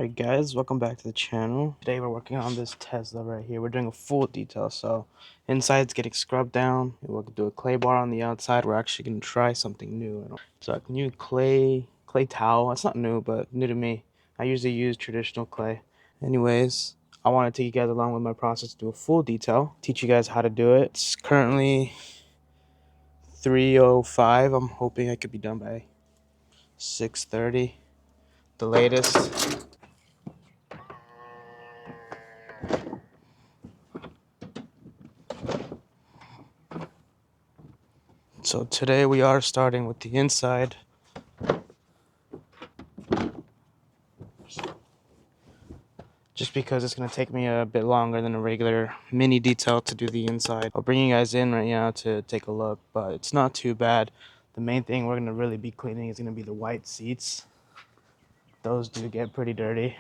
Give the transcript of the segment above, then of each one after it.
Alright guys, welcome back to the channel. Today we're working on this Tesla right here. We're doing a full detail, so inside's getting scrubbed down. We'll do a clay bar on the outside. We're actually going to try something new. It's a new clay towel. It's not new, but new to me. I usually use traditional clay. Anyways, I want to take you guys along with my process to do a full detail. Teach you guys how to do it. It's currently 3:05. I'm hoping I could be done by 6:30. The latest. So today we are starting with the inside. Just because it's going to take me a bit longer than a regular mini detail to do the inside. I'll bring you guys in right now to take a look, but it's not too bad. The main thing we're going to really be cleaning is going to be the white seats. Those do get pretty dirty.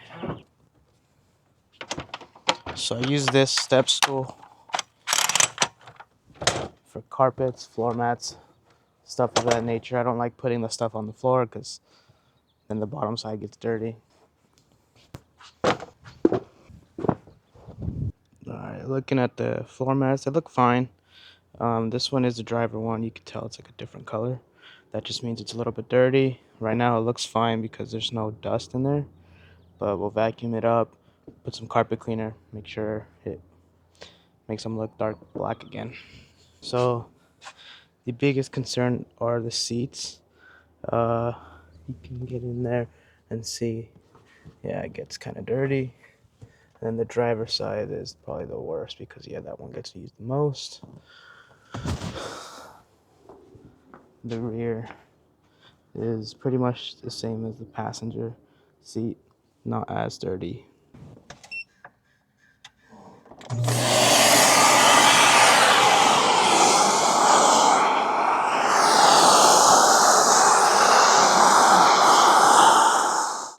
So I use this step stool for carpets, floor mats, stuff of that nature. I don't like putting the stuff on the floor because then the bottom side gets dirty. Alright, looking at the floor mats, they look fine. This one is the driver one. You can tell it's like a different color. That just means it's a little bit dirty. Right now it looks fine because there's no dust in there. But we'll vacuum it up, put some carpet cleaner, make sure it makes them look dark black again. So the biggest concern are the seats. You can get in there and see, yeah, it gets kind of dirty. And the driver's side is probably the worst because, yeah, that one gets used the most. The rear is pretty much the same as the passenger seat, not as dirty.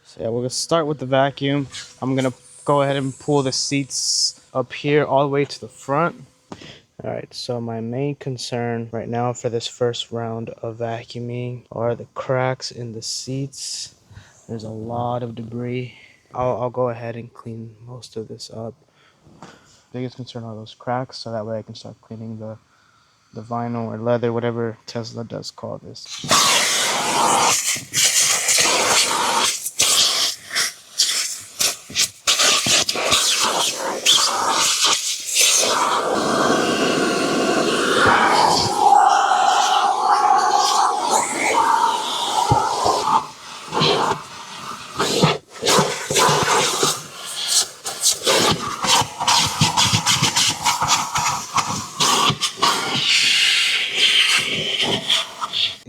So yeah, we're gonna start with the vacuum. I'm gonna go ahead and pull the seats up here all the way to the front. Alright, so my main concern right now for this first round of vacuuming are the cracks in the seats. There's a lot of debris. I'll go ahead and clean most of this up. Biggest concern are those cracks, so that way I can start cleaning the vinyl or leather, whatever Tesla does call this.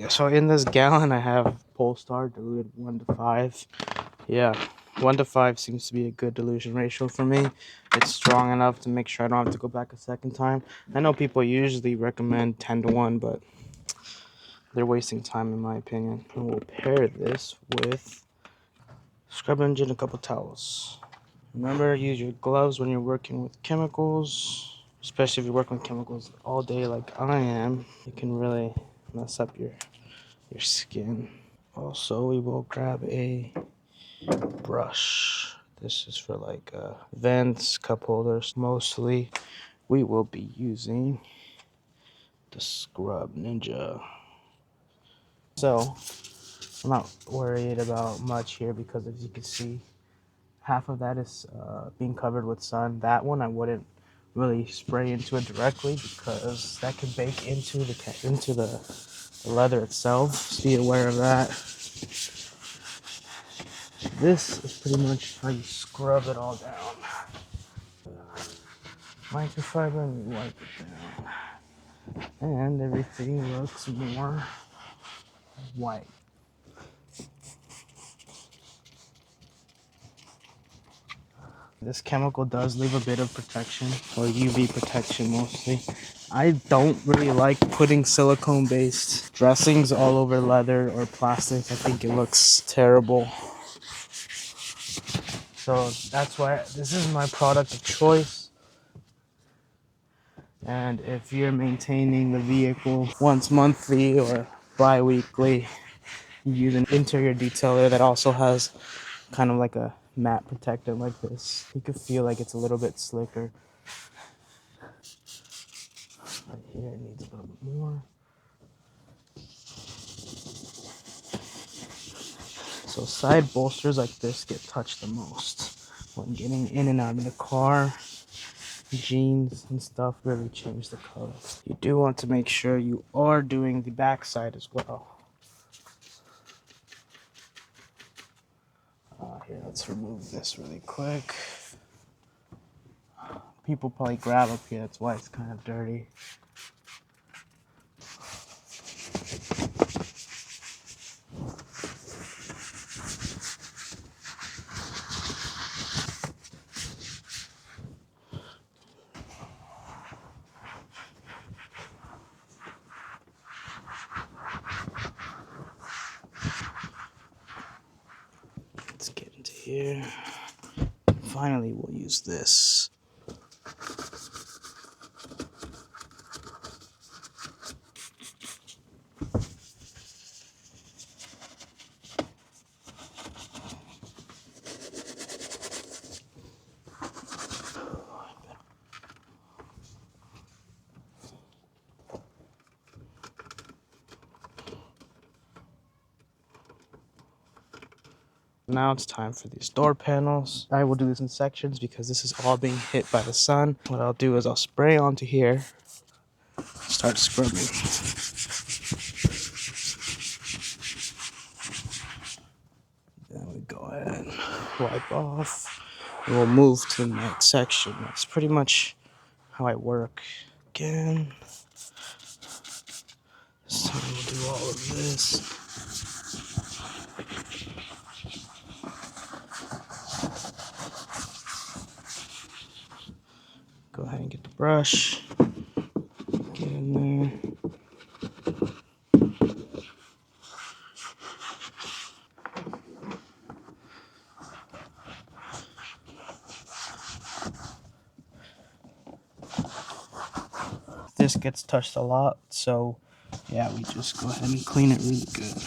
So in this gallon I have Polestar diluted 1 to 5. Yeah, 1 to 5 seems to be a good dilution ratio for me. It's strong enough to make sure I don't have to go back a second time. I know people usually recommend 10 to 1, but they're wasting time in my opinion. And we'll pair this with scrub engine and a couple towels. Remember, use your gloves when you're working with chemicals, especially if you're working with chemicals all day like I am. It can really mess up your skin. Also, we will grab a brush. This is for like vents, cup holders. Mostly we will be using the Scrub Ninja. So I'm not worried about much here because, as you can see, half of that is being covered with sun. That one I wouldn't really spray into it directly because that can bake into the leather itself, so be aware of that. This is pretty much how you scrub it all down. Microfiber, and you wipe it down, and everything looks more white. This chemical does leave a bit of protection, or UV protection mostly. I don't really like putting silicone-based dressings all over leather or plastic. I think it looks terrible. So that's why this is my product of choice. And if you're maintaining the vehicle once monthly or bi-weekly, use an interior detailer that also has kind of like a matte protectant like this, you can feel like it's a little bit slicker. Right here it needs a little bit more. So side bolsters like this get touched the most when getting in and out of the car. Jeans and stuff really change the color. You do want to make sure you are doing the back side as well. Here, let's remove this really quick. People probably grab up here, that's why it's kind of dirty. Let's get into here. Finally, we'll use this. Now it's time for these door panels. I will do this in sections because this is all being hit by the sun. What I'll do is I'll spray onto here, start scrubbing. Then we go ahead and wipe off. And we'll move to the next section. That's pretty much how I work. Again, this time we'll do all of this. Go ahead and get the brush. Get in there. This gets touched a lot, so yeah, we just go ahead and clean it really good.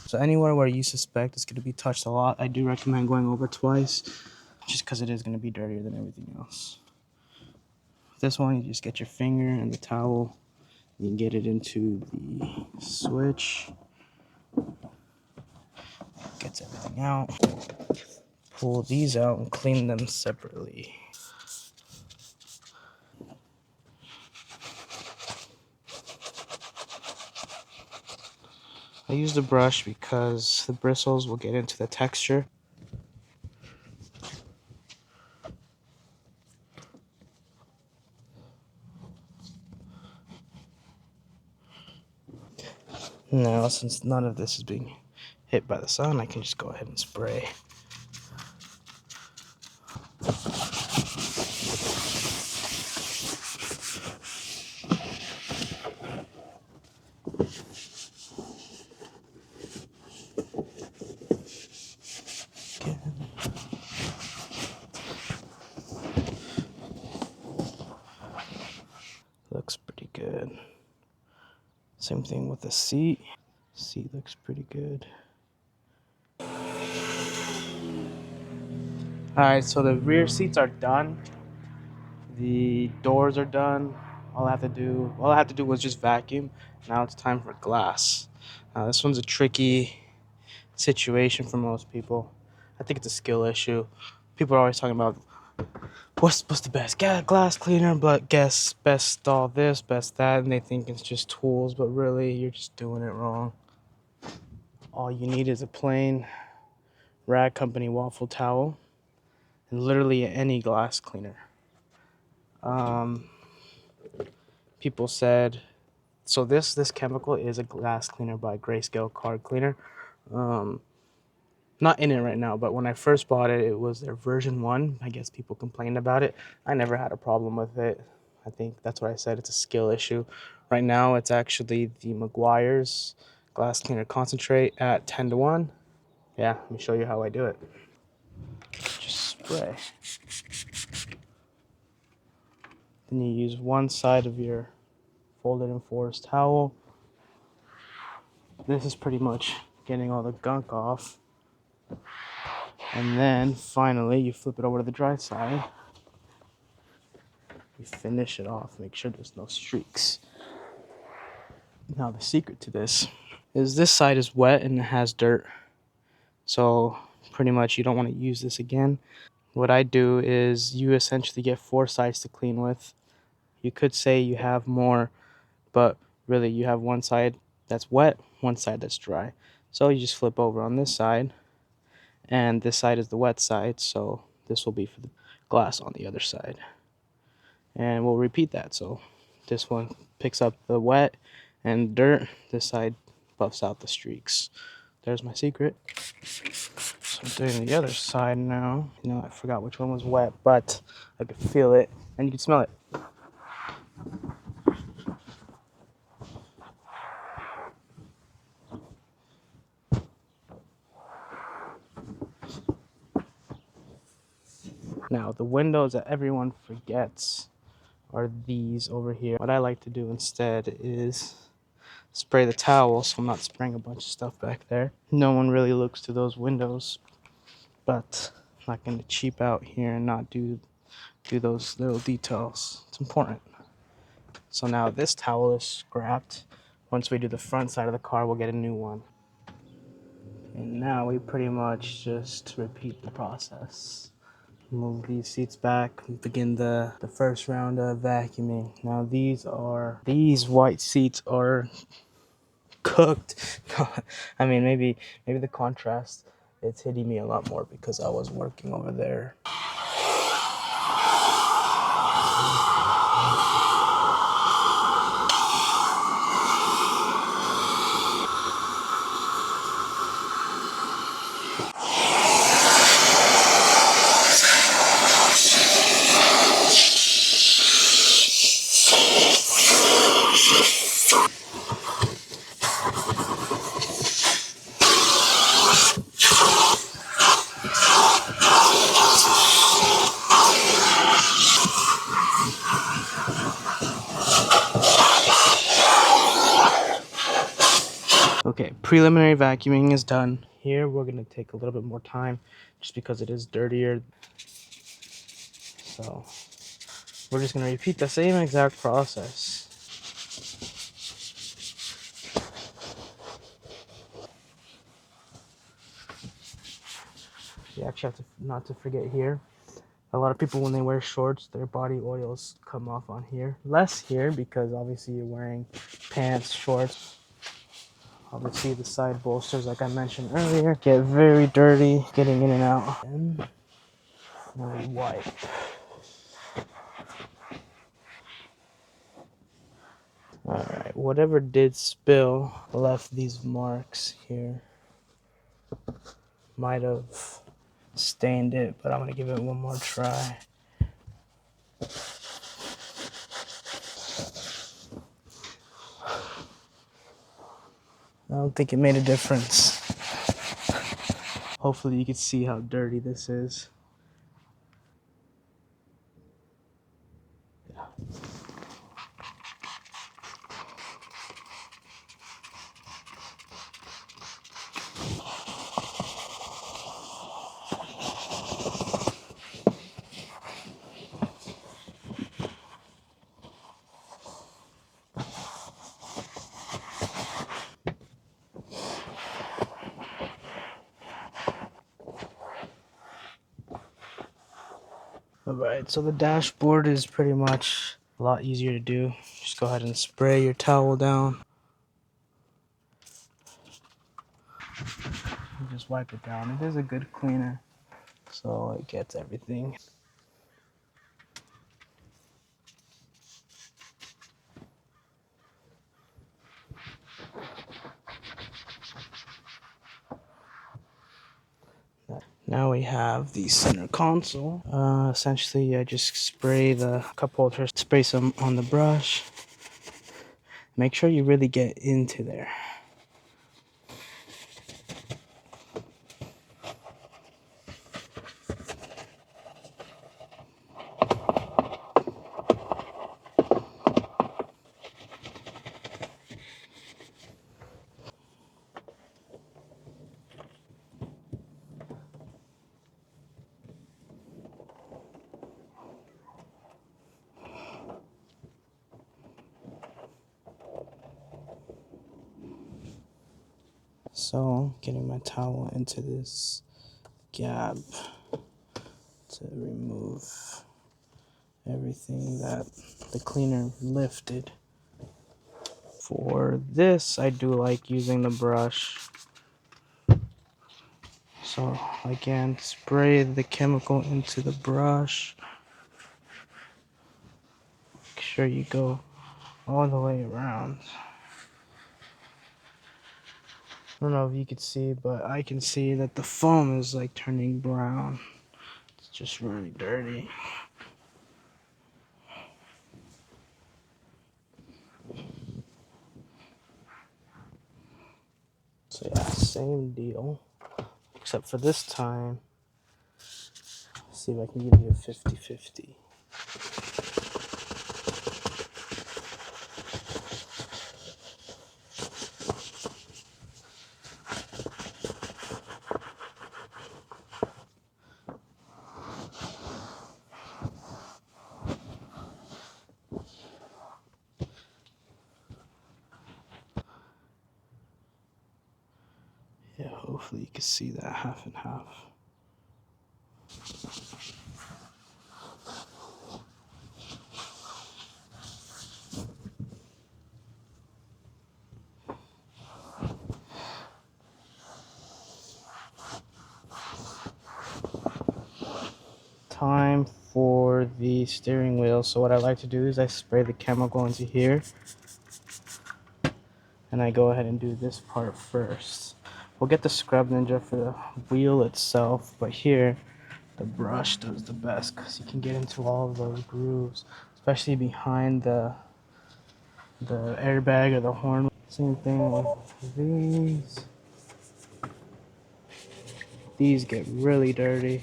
So anywhere where you suspect it's going to be touched a lot, I do recommend going over twice, just because it is going to be dirtier than everything else. This one, you just get your finger and the towel, you get it into the switch, gets everything out. Pull these out and clean them separately. I use the brush because the bristles will get into the texture. Now, since none of this is being hit by the sun, I can just go ahead and spray. Looks pretty good. Same thing with the seat. Seat looks pretty good. Alright, so the rear seats are done. The doors are done. All I have to do was just vacuum. Now it's time for glass. Now this one's a tricky situation for most people. I think it's a skill issue. People are always talking about what's the best glass cleaner, but guess best all this, best that, and they think it's just tools, but really you're just doing it wrong. All you need is a plain Rag Company waffle towel and literally any glass cleaner. People said, so this chemical is a glass cleaner by Grayscale Card Cleaner. Not in it right now, but when I first bought it, it was their version 1. I guess people complained about it. I never had a problem with it. I think that's what I said. It's a skill issue. Right now, it's actually the Meguiar's Glass Cleaner Concentrate at 10-1. Yeah, let me show you how I do it. Just spray. Then you use one side of your folded in fours towel. This is pretty much getting all the gunk off. And then finally you flip it over to the dry side. You finish it off, make sure there's no streaks. Now the secret to this is this side is wet and it has dirt. So pretty much you don't want to use this again. What I do is you essentially get 4 sides to clean with. You could say you have more, but really you have one side that's wet, one side that's dry. So you just flip over on this side, and this side is the wet side, so this will be for the glass on the other side. And we'll repeat that. So this one picks up the wet and dirt, this side buffs out the streaks. There's my secret. So I'm doing the other side now. You know, I forgot which one was wet, but I could feel it and you can smell it. Now, the windows that everyone forgets are these over here. What I like to do instead is spray the towel so I'm not spraying a bunch of stuff back there. No one really looks to those windows, but I'm not going to cheap out here and not do those little details. It's important. So now this towel is scrapped. Once we do the front side of the car, we'll get a new one. And now we pretty much just repeat the process. Move these seats back, begin the first round of vacuuming. Now these white seats are cooked. I mean, maybe the contrast, it's hitting me a lot more because I was working over there. Okay, preliminary vacuuming is done. Here we're gonna take a little bit more time just because it is dirtier. So we're just gonna repeat the same exact process. You actually have to not to forget here. A lot of people, when they wear shorts, their body oils come off on here. Less here because obviously you're wearing pants, shorts. Obviously the side bolsters, like I mentioned earlier, get very dirty getting in and out. And now we wipe. Alright, whatever did spill left these marks here. Might have stained it, but I'm gonna give it one more try. I don't think it made a difference. Hopefully you can see how dirty this is. Yeah. Alright, so the dashboard is pretty much a lot easier to do. Just go ahead and spray your towel down. And just wipe it down. It is a good cleaner, so it gets everything. Now we have the center console. Essentially, I just spray the cup holders, spray some on the brush. Make sure you really get into there. So, getting my towel into this gap to remove everything that the cleaner lifted. For this, I do like using the brush. So again, spray the chemical into the brush. Make sure you go all the way around. I don't know if you can see, but I can see that the foam is like turning brown. It's just really dirty. So yeah, same deal. Except for this time, see if I can give you a 50-50. Yeah, hopefully you can see that half and half. Time for the steering wheel. So what I like to do is I spray the chemical into here, and I go ahead and do this part first. We'll get the Scrub Ninja for the wheel itself, but here the brush does the best because you can get into all of those grooves, especially behind the airbag or the horn. Same thing with these. These get really dirty.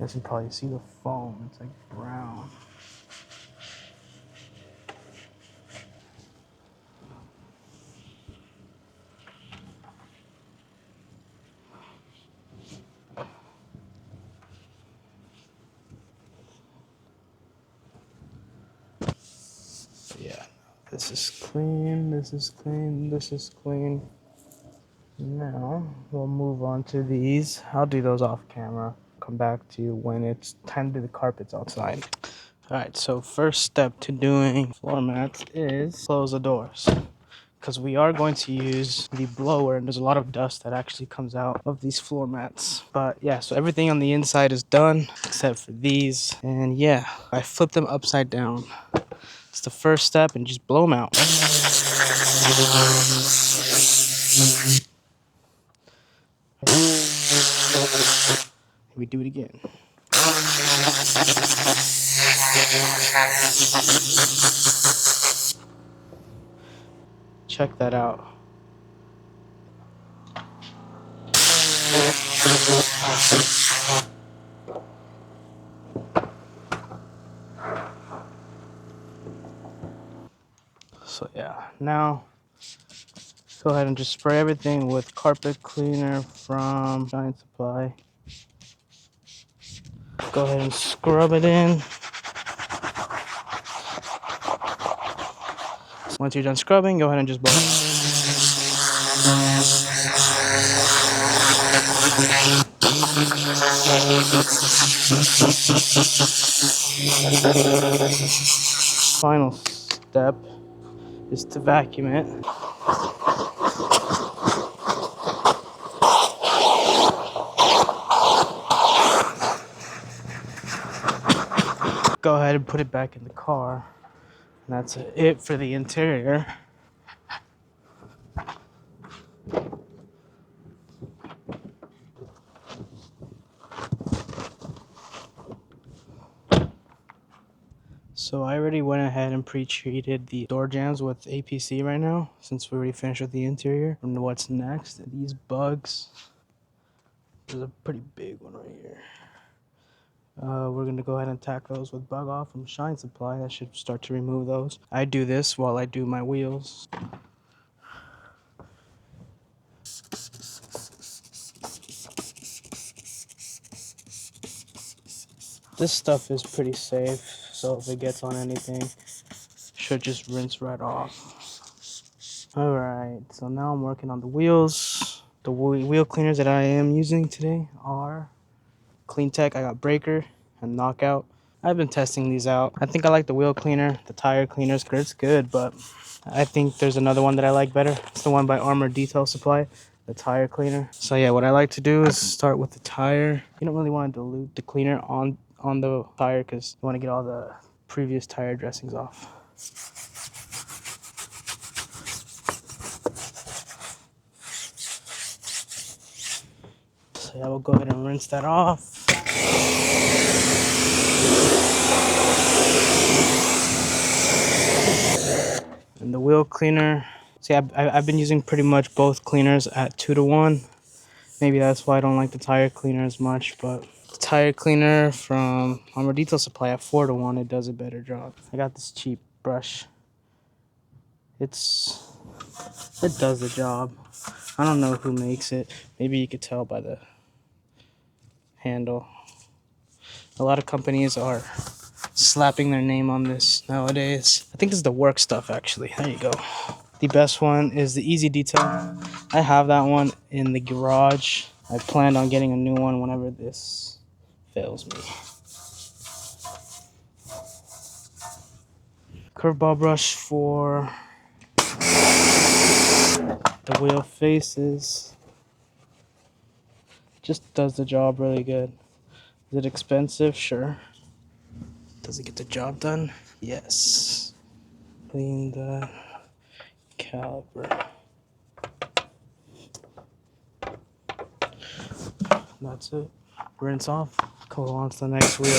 You can probably see the foam. It's like brown. Yeah, this is clean, this is clean, this is clean. Now we'll move on to these. I'll do those off camera. Come back to you when it's time to do the carpets outside. Alright, so first step to doing floor mats is close the doors, because we are going to use the blower, and there's a lot of dust that actually comes out of these floor mats. But yeah, so everything on the inside is done except for these, and yeah, I flipped them upside down. It's the first step, and just blow them out. We do it again. Check that out. So yeah, now go ahead and just spray everything with carpet cleaner from Giant Supply. Go ahead and scrub it in. Once you're done scrubbing, go ahead and just blow it. Final step is to vacuum it. Go ahead and put it back in the car. And that's it for the interior. So I already went ahead and pre-treated the door jambs with APC right now, since we already finished with the interior. And what's next? These bugs. There's a pretty big one right here. We're going to go ahead and attack those with bug off from Shine Supply. That should start to remove those. I do this while I do my wheels. This stuff is pretty safe, so if it gets on anything, should just rinse right off. Alright, so now I'm working on the wheels. The wheel cleaners that I am using today are Clean Tech. I got Breaker and Knockout. I've been testing these out. I think I like the wheel cleaner, the tire cleaners. It's good, but I think there's another one that I like better. It's the one by Armor Detail Supply, the tire cleaner. So yeah, what I like to do is start with the tire. You don't really want to dilute the cleaner on the tire because you want to get all the previous tire dressings off. So yeah, we'll go ahead and rinse that off. And the wheel cleaner, see, I've been using pretty much both cleaners at 2-to-1. Maybe that's why I don't like the tire cleaner as much, but the tire cleaner from Armor Detail Supply at 4-to-1, it does a better job. I got this cheap brush. It does the job. I don't know who makes it. Maybe you could tell by the handle. A lot of companies are slapping their name on this nowadays. I think this is the work stuff, actually. There you go. The best one is the Easy Detail. I have that one in the garage. I planned on getting a new one whenever this fails me. Curve ball brush for the wheel faces. Just does the job really good. Is it expensive? Sure. Does it get the job done? Yes. Clean the caliper. That's it. Rinse off. Go on to the next wheel.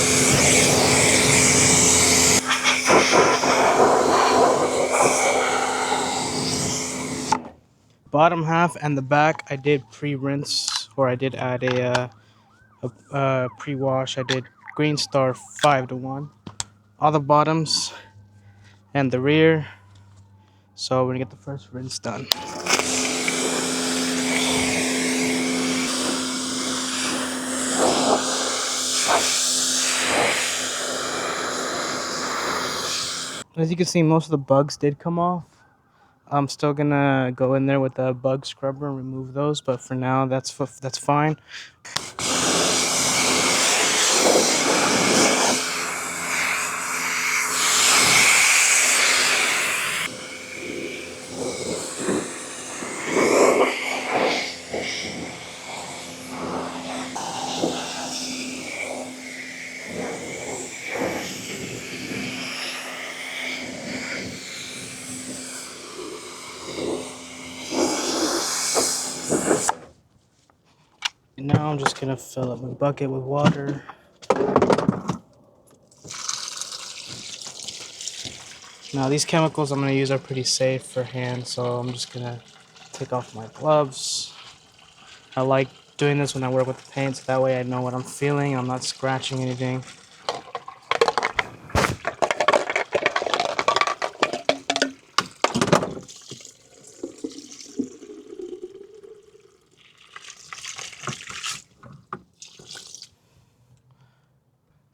Bottom half and the back I did pre-rinse, or I did add a pre-wash. I did Green Star 5-to-1. All the bottoms and the rear. So we're gonna get the first rinse done. As you can see, most of the bugs did come off. I'm still gonna go in there with a bug scrubber and remove those, but for now that's fine. Now I'm just gonna fill up my bucket with water. Now these chemicals I'm gonna use are pretty safe for hands, so I'm just gonna take off my gloves. I like doing this when I work with the paint, so that way I know what I'm feeling. I'm not scratching anything.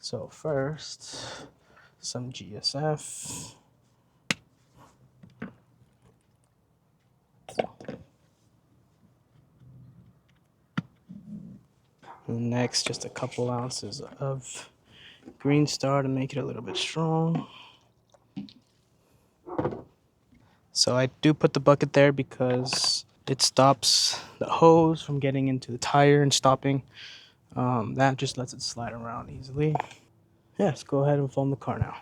So first, some GSF. And next, just a couple ounces of Green Star to make it a little bit strong. So I do put the bucket there because it stops the hose from getting into the tire and stopping. That just lets it slide around easily. Yeah, let's go ahead and foam the car now.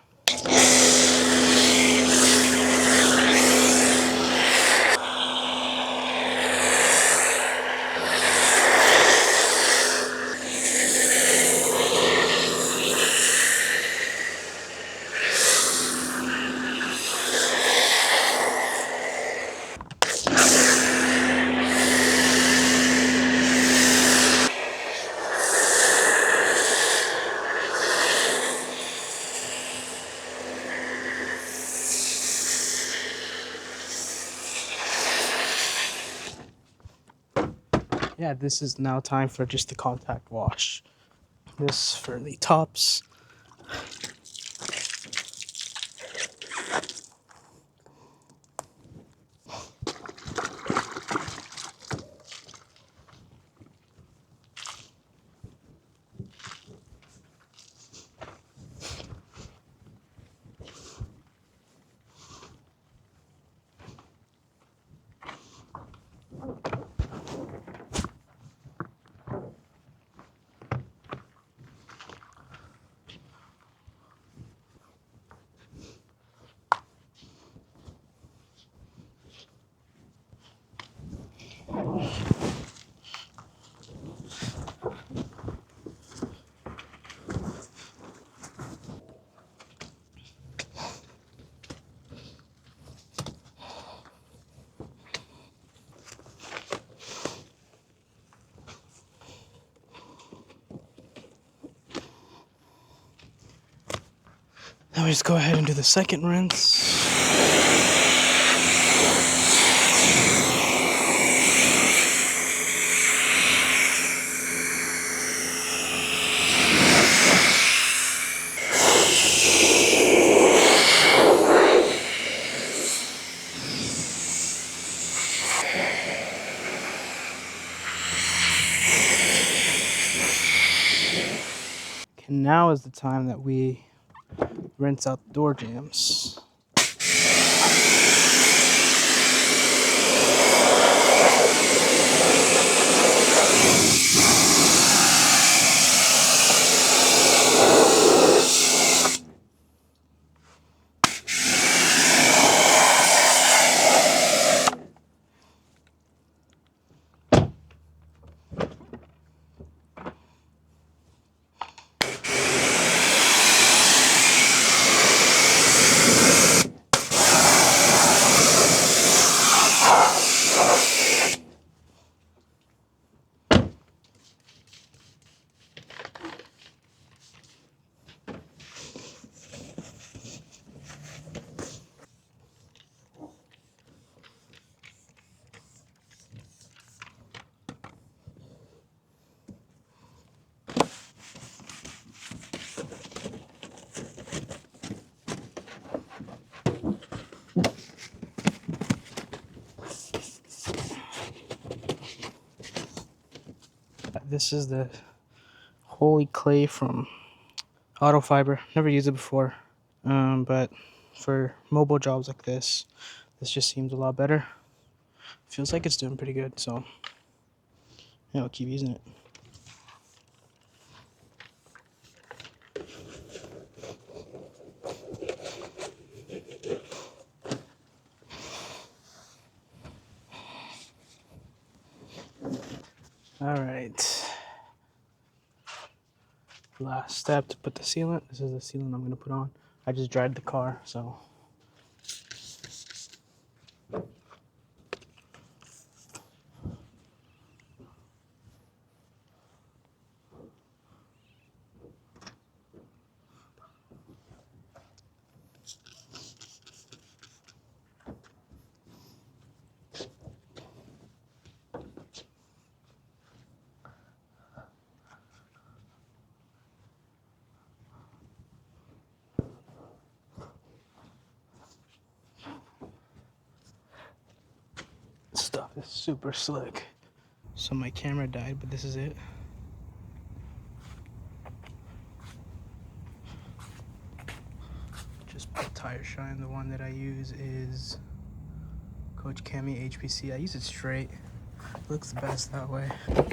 yeah, this is now time for just the contact wash. This for the tops. Now we just go ahead and do the second rinse. And now is the time that we rinse out the door jambs. This is the Holy Clay from Auto Fiber. Never used it before, but for mobile jobs like this just seems a lot better. Feels like it's doing pretty good, so yeah, I'll keep using it. All right. Last step to put the sealant. This is the sealant I'm going to put on. I just dried the car, so. Stuff is super slick. So my camera died, but this is it. Just put tire shine. The one that I use is Coach Cami HPC. I use it straight. It looks the best that way. The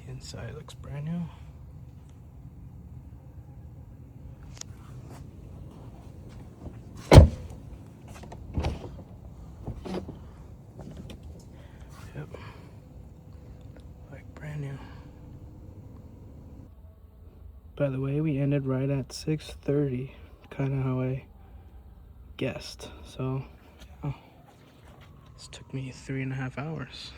inside looks brand new. Yep. Like brand new. By the way, we ended right at 6:30, kind of how I guessed. So, this took me 3.5 hours.